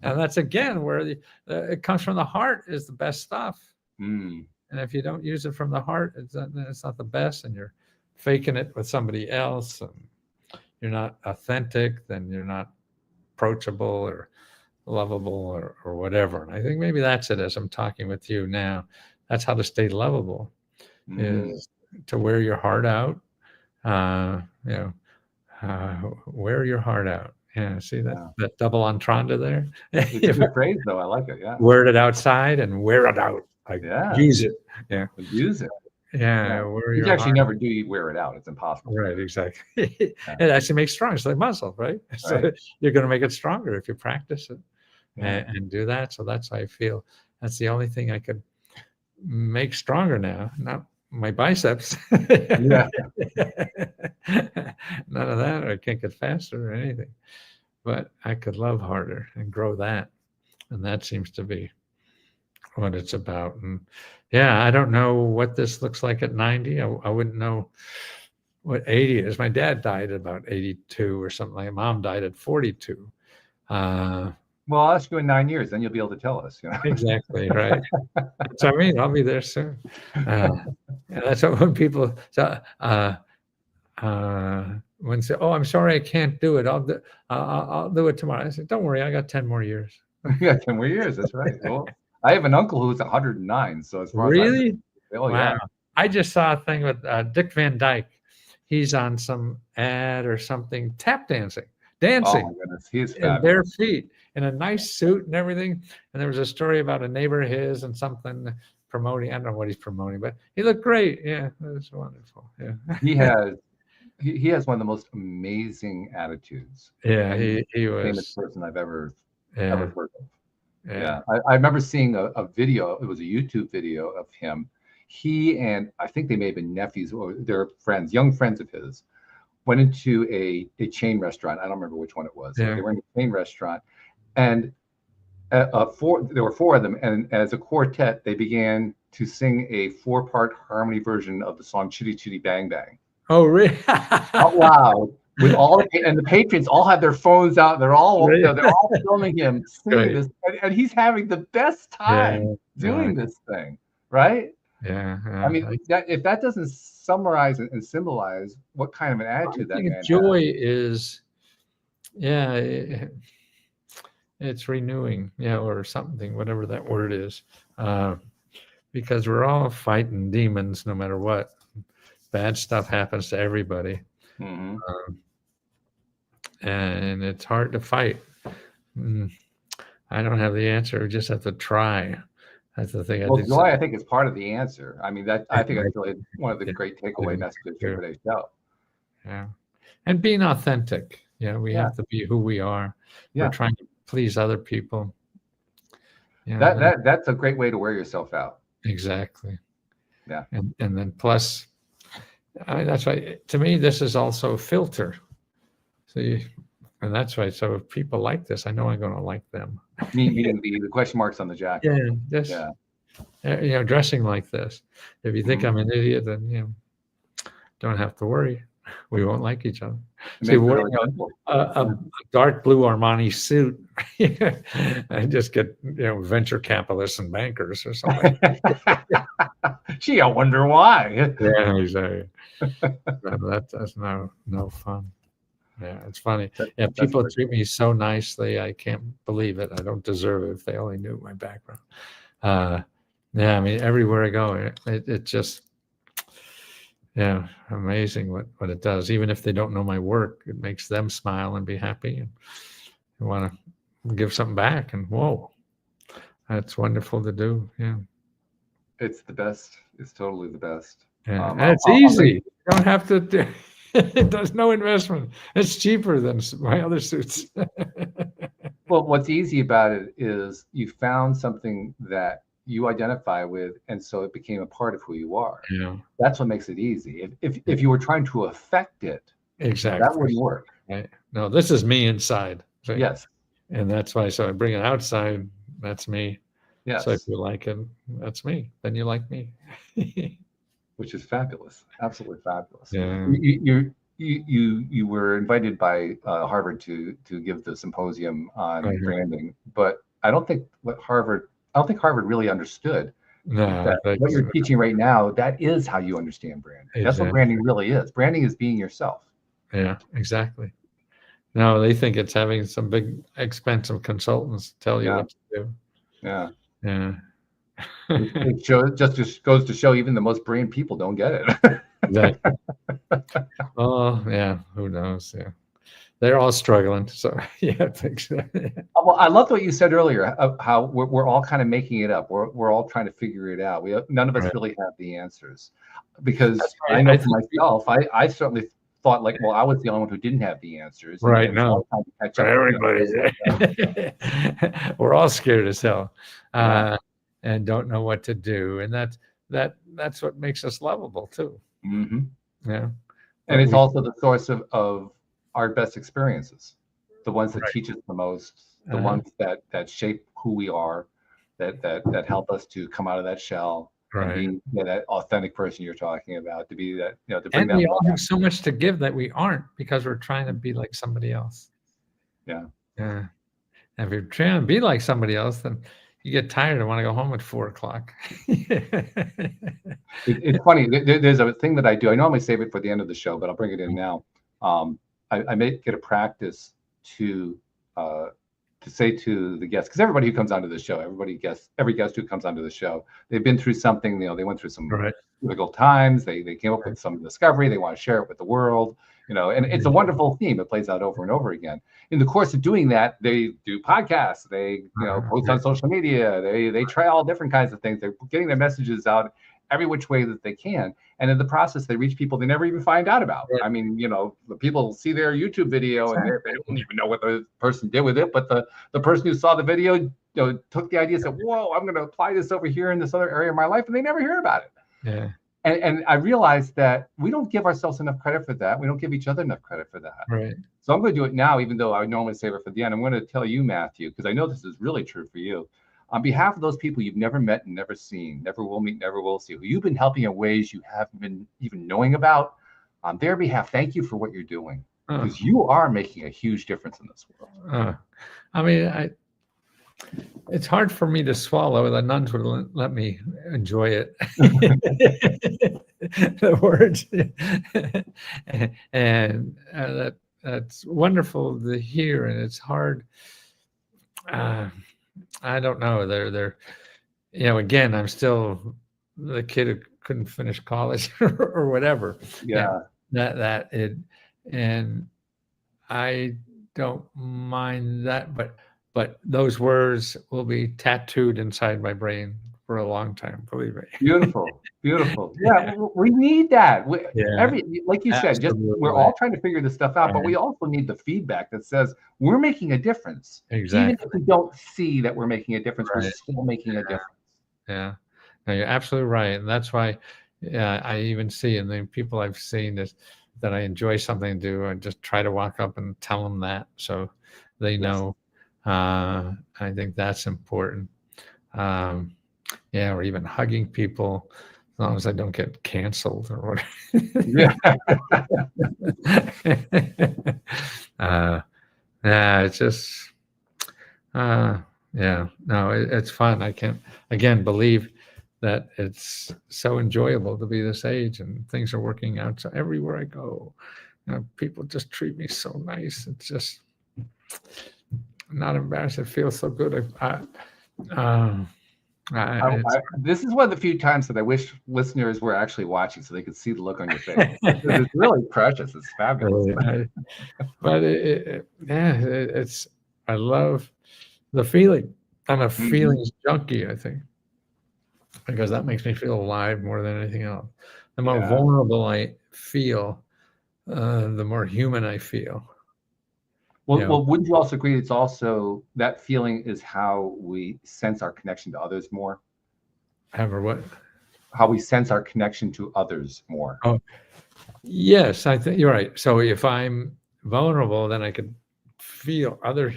And that's again where it comes from the heart is the best stuff. Mm. And if you don't use it from the heart, it's not the best, and you're faking it with somebody else, and you're not authentic, then you're not approachable or lovable or whatever. And I think maybe that's it as I'm talking with you now. That's how to stay lovable is to wear your heart out. Wear your heart out. Yeah, see that double entendre there? It's a good phrase, though. I like it. Yeah. Wear it outside and wear it out. Like use it. Yeah. Use it. Yeah. You actually never do wear it out. It's impossible. Right. Exactly. It actually makes strong. It's like muscle, right? So you're going to make it stronger if you practice it and do that. So that's how I feel. That's the only thing I could make stronger now. Not my biceps. Yeah. None of that. Or I can't get faster or anything. But I could love harder and grow that. And that seems to be what it's about. And yeah, I don't know what this looks like at 90. I wouldn't know what 80 is. My dad died at about 82 or something. My mom died at 42. Well, I'll ask you in 9 years, then you'll be able to tell us. You know? Exactly, right. So I mean, I'll be there soon. That's what when people when say, "Oh, I'm sorry, I can't do it. I'll do it tomorrow." I said, "Don't worry, I got 10 more years." Yeah, 10 more years. That's right. Well, I have an uncle who's 109. So as far really, as wow. Yeah. I just saw a thing with Dick Van Dyke. He's on some ad or something, tap dancing. Oh my goodness, he's in bare feet in a nice suit and everything. And there was a story about a neighbor of his and something promoting. I don't know what he's promoting, but he looked great. Yeah, it was wonderful. Yeah, he has one of the most amazing attitudes. Yeah, he was the famous person I've ever heard of. Yeah, I remember seeing a video. It was a YouTube video of him. He and I think they may have been nephews or they're friends, young friends of his, went into a chain restaurant. I don't remember which one it was. Yeah. They were in a chain restaurant, and there were four of them. And as a quartet, they began to sing a 4-part harmony version of the song "Chitty Chitty Bang Bang." Oh, really? Out loud. With all and the patrons all have their phones out. They're all filming him singing this, and he's having the best time doing this thing, right? Yeah. I mean, if that doesn't summarize and symbolize what kind of an attitude that man joy has. is, it's renewing, or something, whatever that word is, because we're all fighting demons no matter what. Bad stuff happens to everybody. Mm-hmm. And it's hard to fight. I don't have the answer. We just have to try. That's the thing. Well, joy, I think, is part of the answer. I mean, I think that's really one of the great takeaway messages for today's show. Yeah. And being authentic. We have to be who we are. We're trying to please other people. That's a great way to wear yourself out. Exactly. Yeah. And then plus, that's why, to me, this is also a filter. See, and that's why. So if people like this, I know I'm going to like them. Meaning the question marks on the jacket. Dressing like this. If you think I'm an idiot, then don't have to worry. We won't like each other. See, wearing a dark blue Armani suit, I just get venture capitalists and bankers or something. Gee, I wonder why. Yeah, exactly. That's no fun. Yeah, it's funny. People treat me so nicely. I can't believe it. I don't deserve it if they only knew my background. I mean, everywhere I go, it just, amazing what it does. Even if they don't know my work, it makes them smile and be happy and want to give something back. And whoa, that's wonderful to do. Yeah. It's the best. It's totally the best. Yeah. And it's easy. You don't have to do there's no investment. It's cheaper than my other suits. Well, what's easy about it is you found something that you identify with, and so it became a part of who you are. Yeah, that's what makes it easy. If you were trying to affect it, exactly, that wouldn't work. Right. No, this is me inside. Right? Yes, and that's why. So I bring it outside. That's me. Yes. So if you like it, that's me. Then you like me. Which is fabulous. Absolutely fabulous. Yeah. you were invited by Harvard to give the symposium on branding, but I don't think Harvard really understood No, that what you're teaching right now, that is how you understand branding. That's what branding really is. Branding is being yourself. Yeah, exactly. No, they think it's having some big expensive consultants tell you what to do. Yeah. Yeah. It just goes to show even the most brilliant people don't get it. Exactly. Oh, yeah. Who knows? Yeah. They're all struggling. So, yeah, thanks. Well, I loved what you said earlier, of how we're all kind of making it up. We're all trying to figure it out. None of us really have the answers, because I know for myself, I certainly thought like, well, I was the only one who didn't have the answers. Right now, everybody's we're all scared as hell, and don't know what to do, and that's what makes us lovable too. Mm-hmm. Yeah, and it's also the source of our best experiences, the ones that teach us the most, the ones that shape who we are, that help us to come out of that shell. And being that authentic person you're talking about, to be that, to bring and we all have so much to give that we aren't, because we're trying to be like somebody else. Yeah. And if you're trying to be like somebody else, then you get tired and want to go home at 4:00. It's funny. There's a thing that I do. I normally save it for the end of the show, but I'll bring it in now. I make it a practice to say to the guests, because everybody who comes onto the show, every guest who comes onto the show, they've been through something. They went through some difficult times. They came up with some discovery. They want to share it with the world. And it's a wonderful theme. It plays out over and over again. In the course of doing that, they do podcasts. They post on social media. They try all different kinds of things. They're getting their messages out every which way that they can. And in the process, they reach people they never even find out about. I mean, the people see their YouTube video and they don't even know what the person did with it. But the person who saw the video, took the idea and said, whoa, I'm going to apply this over here in this other area of my life. And they never hear about it. Yeah. And I realized that we don't give ourselves enough credit for that. We don't give each other enough credit for that. Right. So I'm going to do it now, even though I would normally save it for the end. I'm going to tell you, Matthew, because I know this is really true for you. On behalf of those people you've never met and never seen, never will meet, never will see, who you've been helping in ways you haven't been even knowing about, on their behalf, thank you for what you're doing, because you are making a huge difference in this world. I mean, it's hard for me to swallow. The nuns would let me enjoy it. The words, and that's wonderful to hear, and it's hard. I don't know. They're again, I'm still the kid who couldn't finish college or whatever. Yeah. And I don't mind that, but those words will be tattooed inside my brain for a long time. Believe me. Beautiful. Yeah, we need that. Like you said, we're all trying to figure this stuff out, but we also need the feedback that says we're making a difference. Exactly. Even if we don't see that we're making a difference, we're still making a difference. Yeah. No, you're absolutely right. And that's why I even see in the people I've seen is that I enjoy something to do. I just try to walk up and tell them that, so they know. I think that's important. Or even hugging people, as long as I don't get canceled or whatever. It's just, it's fun. I can't, again, believe that it's so enjoyable to be this age, and things are working out. So everywhere I go, people just treat me so nice. It's just, I'm not embarrassed. It feels so good. This is one of the few times that I wish listeners were actually watching so they could see the look on your face. It's really precious. It's fabulous. But I love the feeling. I'm a feelings junkie, I think, because that makes me feel alive more than anything else. The more vulnerable I feel, the more human I feel. Well, wouldn't you also agree it's also that feeling is how we sense our connection to others more? What? How we sense our connection to others more. Oh, yes, I think you're right. So if I'm vulnerable, then I could feel other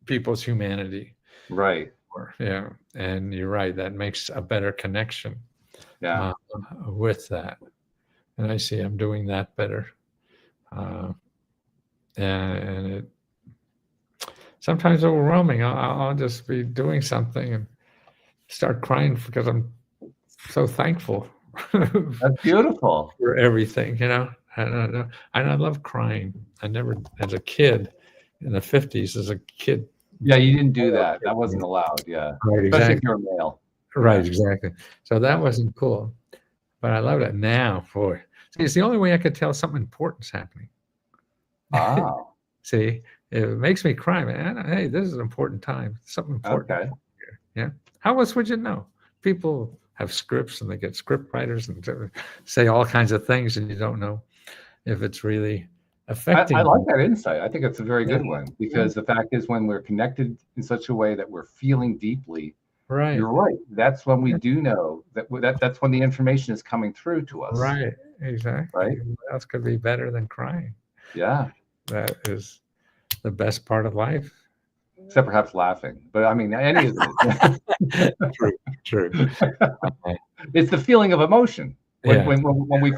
people's humanity. Right. And you're right. That makes a better connection. Yeah. With that, and I see I'm doing that better. And it sometimes overwhelming. I'll just be doing something and start crying because I'm so thankful That's beautiful. for everything, And I love crying. I never, as a kid in the 50s, as a kid. Yeah, you didn't do that. That wasn't allowed. Yeah, Right, especially exactly. if you're a male. Right, exactly. So that wasn't cool. But I love it now, boy. See, it's the only way I could tell something important's happening. Oh, See, it makes me cry, man. Hey, this is an important time. Something important. okay. Here. Yeah. How else would you know? People have scripts and they get script writers and say all kinds of things, and you don't know if it's really affecting. I like that insight. I think it's a very good one, because the fact is, when we're connected in such a way that we're feeling deeply, Right. You're right. That's when we do know that's when the information is coming through to us. Right. Exactly. Right. What else could be better than crying? Yeah. That is the best part of life. Except perhaps laughing, but I mean, any of it. True. It's the feeling of emotion. When we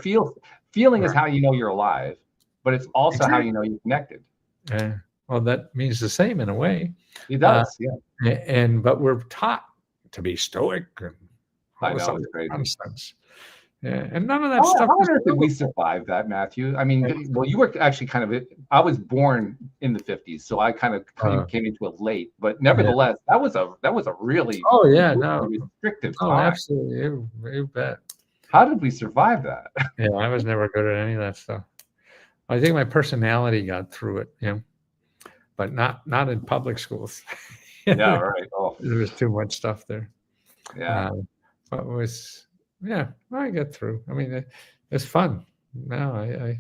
feeling is how you know you're alive, but it's also how you know you're connected. Yeah. Well, that means the same in a way. It does. Yeah. But we're taught to be stoic and I know, it's crazy. nonsense. Yeah, and none of that stuff. How on earth did we survive that, Matthew? I mean, well, you were actually I was born in the 50s, so I kind of came into it late. But nevertheless, that was a really restrictive time. Oh, absolutely, you bet. How did we survive that? Yeah, I was never good at any of that stuff. I think my personality got through it, but not in public schools. Yeah, right. Oh, there was too much stuff there. Yeah, but it was. Yeah, I get through. I mean, it's fun. No,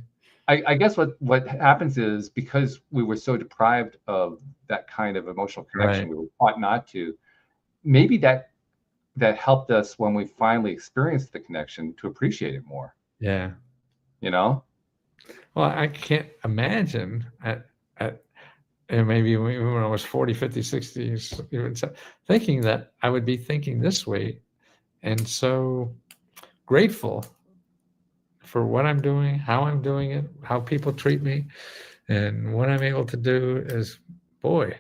I guess what happens is, because we were so deprived of that kind of emotional connection, we were taught not to. Maybe that helped us, when we finally experienced the connection, to appreciate it more. Yeah. Well, I can't imagine and maybe when I was 40, 50, 60, even thinking that I would be thinking this way, and so grateful for what I'm doing, how I'm doing it, how people treat me, and what I'm able to do is, boy,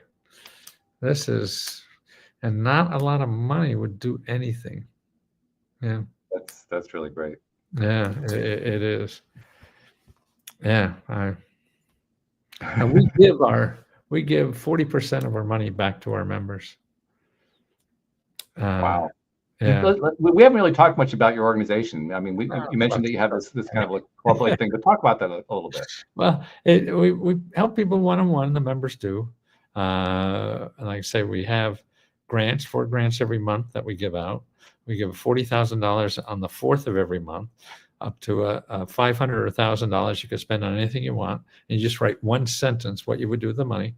this is, and not a lot of money would do anything. Yeah. That's really great. Yeah, it is. Yeah. And we give 40% of our money back to our members. Wow. Yeah. We haven't really talked much about your organization. I mean, you mentioned that you have this kind of like corporate thing, but talk about that a little bit. Well, we help people one-on-one. The members do. And like I say, we have grants, 4 grants every month that we give out. We give $40,000 on the 4th of every month, up to $500 or $1,000 you can spend on anything you want. And you just write one sentence what you would do with the money.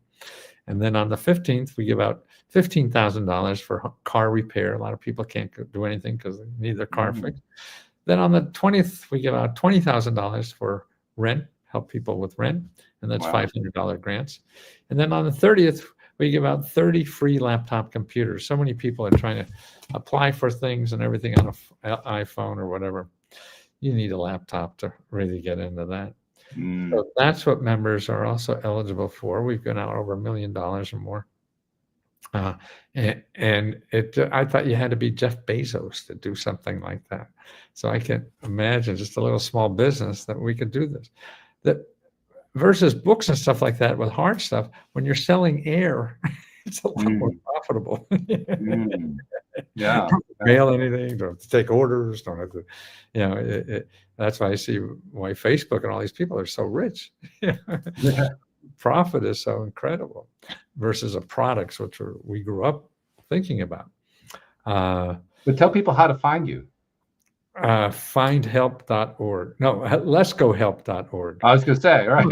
And then on the 15th, we give out $15,000 for car repair. A lot of people can't do anything because they need their car fixed. Then on the 20th, we give out $20,000 for rent, help people with rent, and that's $500 grants. And then on the 30th, we give out 30 free laptop computers. So many people are trying to apply for things and everything on an iPhone or whatever. You need a laptop to really get into that. So that's what members are also eligible for. We've given out over $1 million or more. And I thought you had to be Jeff Bezos to do something like that. So I can imagine just a little small business that we could do this. That versus books and stuff like that with hard stuff, when you're selling air, it's a lot more profitable. Yeah. Don't mail anything, don't have to take orders, don't have to, that's why I see why Facebook and all these people are so rich. Profit is so incredible versus a products which we grew up thinking about. But tell people how to find you. Findhelp.org. No, LeskoHelp.org. I was going to say, all right.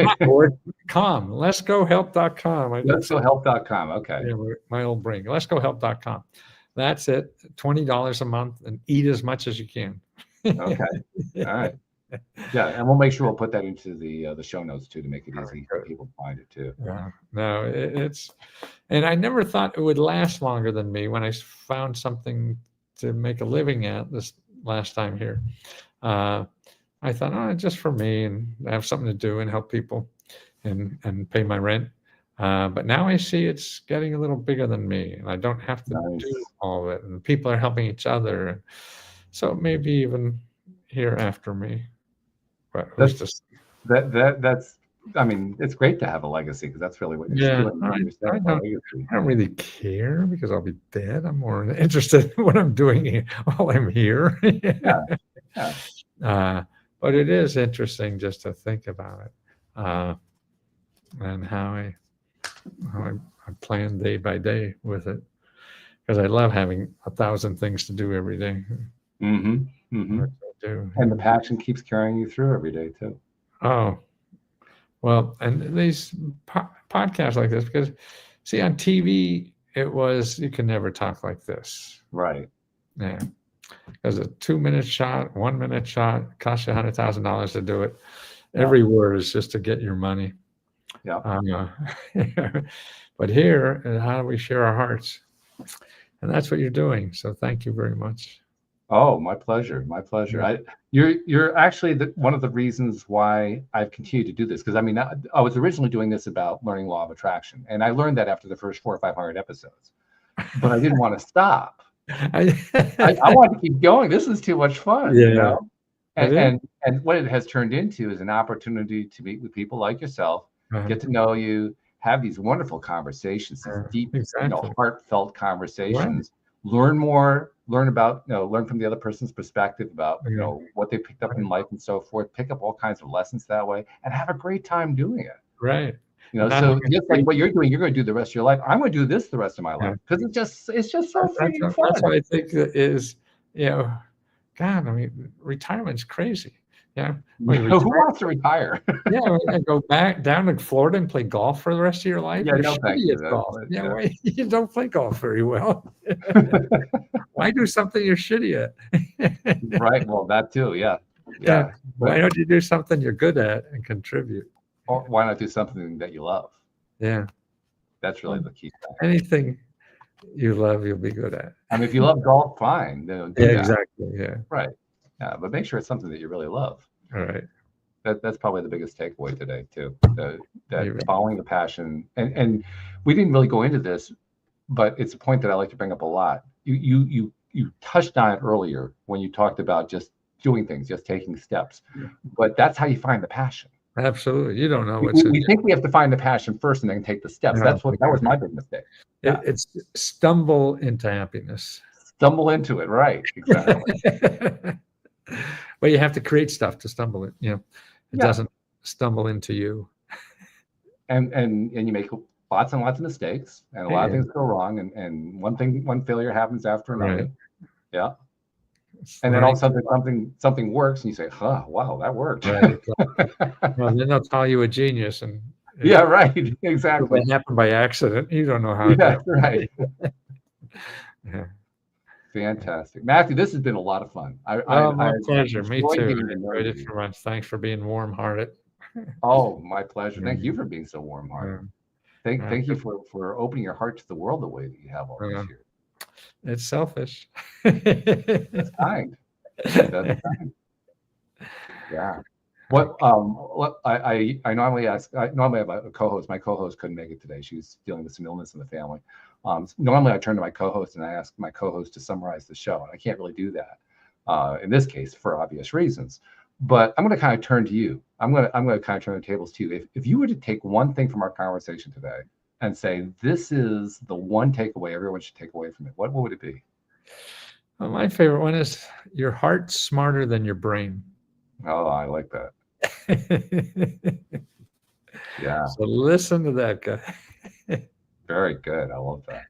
.com. LeskoHelp.com. LeskoHelp.com. Okay. Yeah, my old brain. LeskoHelp.com. That's it. $20 a month, and eat as much as you can. Okay. All right. Yeah, and we'll make sure we'll put that into the show notes too, to make it easy for people to find it too. Yeah. No, it's, and I never thought it would last longer than me when I found something to make a living at this last time here. I thought, oh, just for me and have something to do and help people and pay my rent. But now I see it's getting a little bigger than me, and I don't have to Nice. do all of it. And people are helping each other, so maybe even here after me. But who's just that's. I mean, it's great to have a legacy because that's really what you're doing. I don't really care because I'll be dead. I'm more interested in what I'm doing here while I'm here. But it is interesting just to think about it, and how I plan day by day with it, because I love having 1,000 things to do every day. And the passion keeps carrying you through every day too. Oh, well, and these podcasts like this, because see, on TV, it was, you can never talk like this. Right. Yeah. Because a 2-minute shot, 1-minute shot costs you $100,000 to do it. Every word is just to get your money. Yeah. But here, how do we share our hearts? And that's what you're doing. So thank you very much. Oh, my pleasure. My pleasure. You're actually one of the reasons why I've continued to do this. Because I mean, I was originally doing this about learning law of attraction, and I learned that after the first 400 or 500 episodes, but I didn't want to stop. I wanted to keep going. This is too much fun, you know? And what it has turned into is an opportunity to meet with people like yourself, get to know you, have these wonderful conversations, these deep, heartfelt conversations. Learn more, learn from the other person's perspective about, what they picked up in life and so forth, pick up all kinds of lessons that way, and have a great time doing it. Right. So just like what you're doing, you're going to do the rest of your life. I'm going to do this the rest of my life because it's just so freaking fun. That's what I think is, God, I mean, retirement's crazy. Yeah. Who wants to retire? And go back down to Florida and play golf for the rest of your life. Yeah, no, thank you. Golf. You don't play golf very well. Why do something you're shitty at? Right. Well, that too. Yeah. Why don't you do something you're good at and contribute? Or why not do something that you love? Yeah. That's really the key thing. Anything you love, you'll be good at. I mean, if you love golf, fine. Then do that. Exactly. Yeah. Right. Yeah, but make sure it's something that you really love. All right. That's probably the biggest takeaway today too. That following the passion, and we didn't really go into this, but it's a point that I like to bring up a lot. You touched on it earlier when you talked about just doing things, just taking steps, but that's how you find the passion. Absolutely. You don't know what's we think we have to find the passion first and then take the steps. That was my big mistake. It's stumble into happiness. Stumble into it, right? Exactly. Well, you have to create stuff to stumble in. It doesn't stumble into you. And you make lots and lots of mistakes, and a lot of things go wrong, and one failure happens after another. Right. Yeah. And then all of a sudden something works, and you say, wow, that worked. Right. Well, then they'll call you a genius, and right, exactly. It happened by accident. You don't know how. That's right. Fantastic, Matthew. This has been a lot of fun. My pleasure. Me too. Thanks for being warm-hearted. Oh, my pleasure. Thank you for being so warm-hearted. Thank you for opening your heart to the world the way that you have all these years. It's selfish. That's kind. That's kind. Yeah. What I normally ask. I normally have a co-host. My co-host couldn't make it today. She's dealing with some illness in the family. Normally I turn to my co-host and I ask my co-host to summarize the show, and I can't really do that in this case for obvious reasons. But I'm going to kind of turn to you. I'm going to kind of turn the tables to you. If you were to take one thing from our conversation today and say, this is the one takeaway everyone should take away from it, what would it be? Well, my favorite one is your heart's smarter than your brain. Oh, I like that. Yeah. So listen to that guy. Very good. I love that.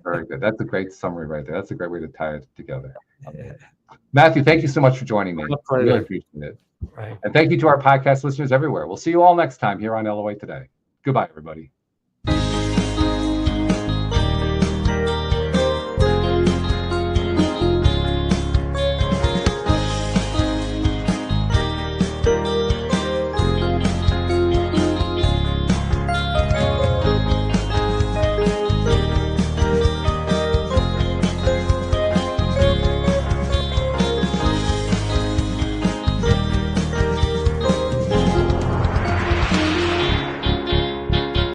Very good. That's a great summary right there. That's a great way to tie it together. Matthew, thank you so much for joining me. I really appreciate it. Right. And thank you to our podcast listeners everywhere. We'll see you all next time here on LOA Today. Goodbye, everybody.